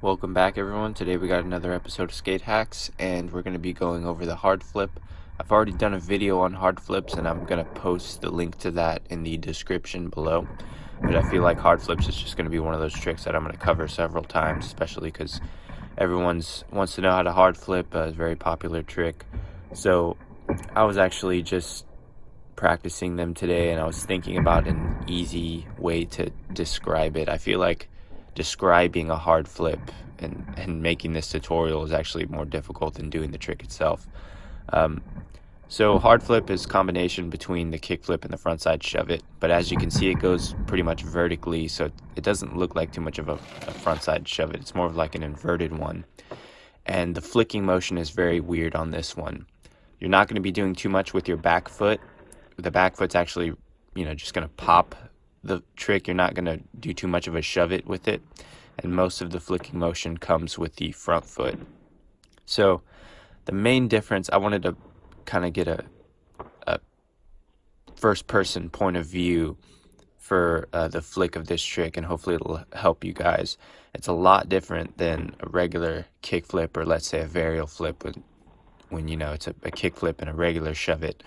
Welcome back everyone. Today we got another episode of Skate Hacks and we're going to be going over the hard flip. I've already done a video on hard flips and I'm going to post the link to that in the description below. But I feel like hard flips is just going to be one of those tricks that I'm going to cover several times, especially because everyone wants to know how to hard flip. It's a very popular trick. So I was actually just practicing them today and I was thinking about an easy way to describe it. I feel like describing a hard flip and making this tutorial is actually more difficult than doing the trick itself. So hard flip is a combination between the kick flip and the frontside shove it, but as you can see it goes pretty much vertically, so it doesn't look like too much of a frontside shove it. It's more of like an inverted one, and the flicking motion is very weird on this one. You're not going to be doing too much with your back foot. The back foot's actually, just going to pop the trick. You're not going to do too much of a shove it with it, and most of the flicking motion comes with the front foot. So the main difference, I wanted to kind of get a first person point of view for the flick of this trick, and hopefully it'll help you guys. It's a lot different than a regular kick flip, or let's say a varial flip when it's a kick flip and a regular shove it.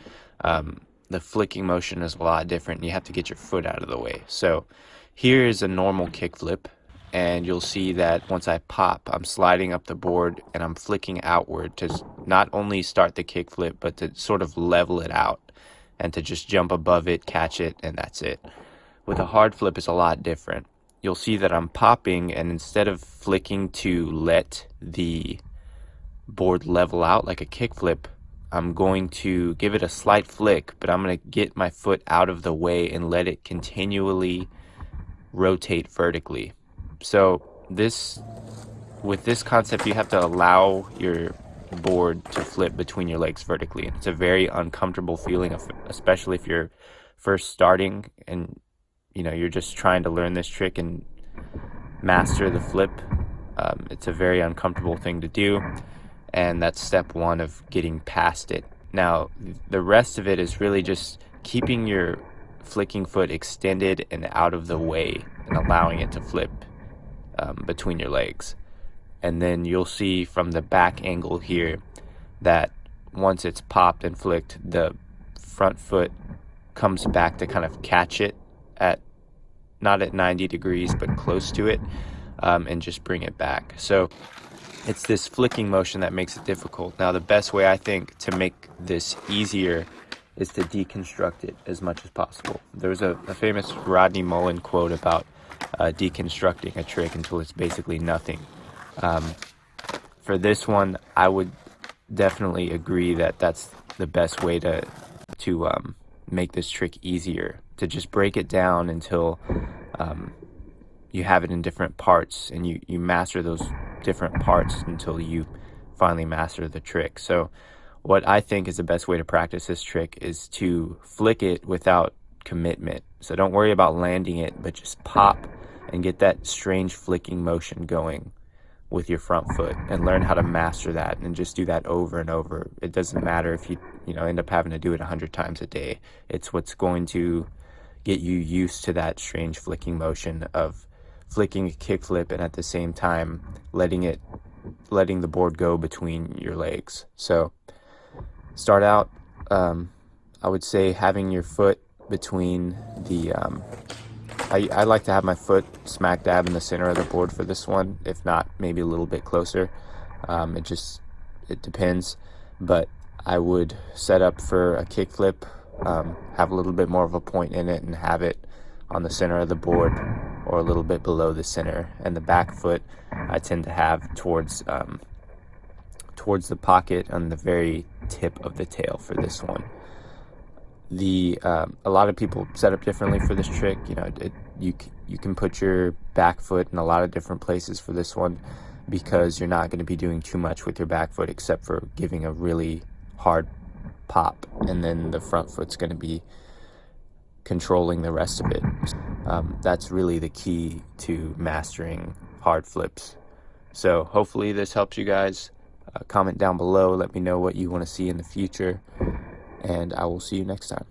The flicking motion is a lot different. You have to get your foot out of the way. So here is a normal kick flip, and you'll see that once I pop, I'm sliding up the board and I'm flicking outward to not only start the kick flip, but to sort of level it out and to just jump above it, catch it, and that's it. With a hard flip, it's a lot different. You'll see that I'm popping, and instead of flicking to let the board level out like a kick flip, I'm going to give it a slight flick, but I'm going to get my foot out of the way and let it continually rotate vertically. So with this concept, you have to allow your board to flip between your legs vertically. It's a very uncomfortable feeling, especially if you're first starting and you're just trying to learn this trick and master the flip. It's a very uncomfortable thing to do, and that's step one of getting past it. Now the rest of it is really just keeping your flicking foot extended and out of the way and allowing it to flip between your legs. And then you'll see from the back angle here that once it's popped and flicked, the front foot comes back to kind of catch it at not at 90 degrees but close to it, and just bring it back. So it's this flicking motion that makes it difficult. Now the best way I think to make this easier is to deconstruct it as much as possible. There's a famous Rodney Mullen quote about deconstructing a trick until it's basically nothing. For this one, I would definitely agree that that's the best way to make this trick easier, to just break it down until you have it in different parts, and you master those different parts until you finally master the trick. So what I think is the best way to practice this trick is to flick it without commitment. So don't worry about landing it, but just pop and get that strange flicking motion going with your front foot, and learn how to master that, and just do that over and over. It doesn't matter if you end up having to do it 100 times a day. It's what's going to get you used to that strange flicking motion of flicking a kick flip and at the same time letting the board go between your legs. So start out, I would say having your foot between the I like to have my foot smack dab in the center of the board for this one, if not maybe a little bit closer. It depends, but I would set up for a kick flip, have a little bit more of a point in it, and have it on the center of the board or a little bit below the center. And the back foot I tend to have towards the pocket on the very tip of the tail for this one. A lot of people set up differently for this trick. You can put your back foot in a lot of different places for this one, because you're not going to be doing too much with your back foot except for giving a really hard pop, and then the front foot's going to be controlling the rest of it. That's really the key to mastering hard flips. So hopefully this helps you guys. Comment down below, let me know what you want to see in the future, and I will see you next time.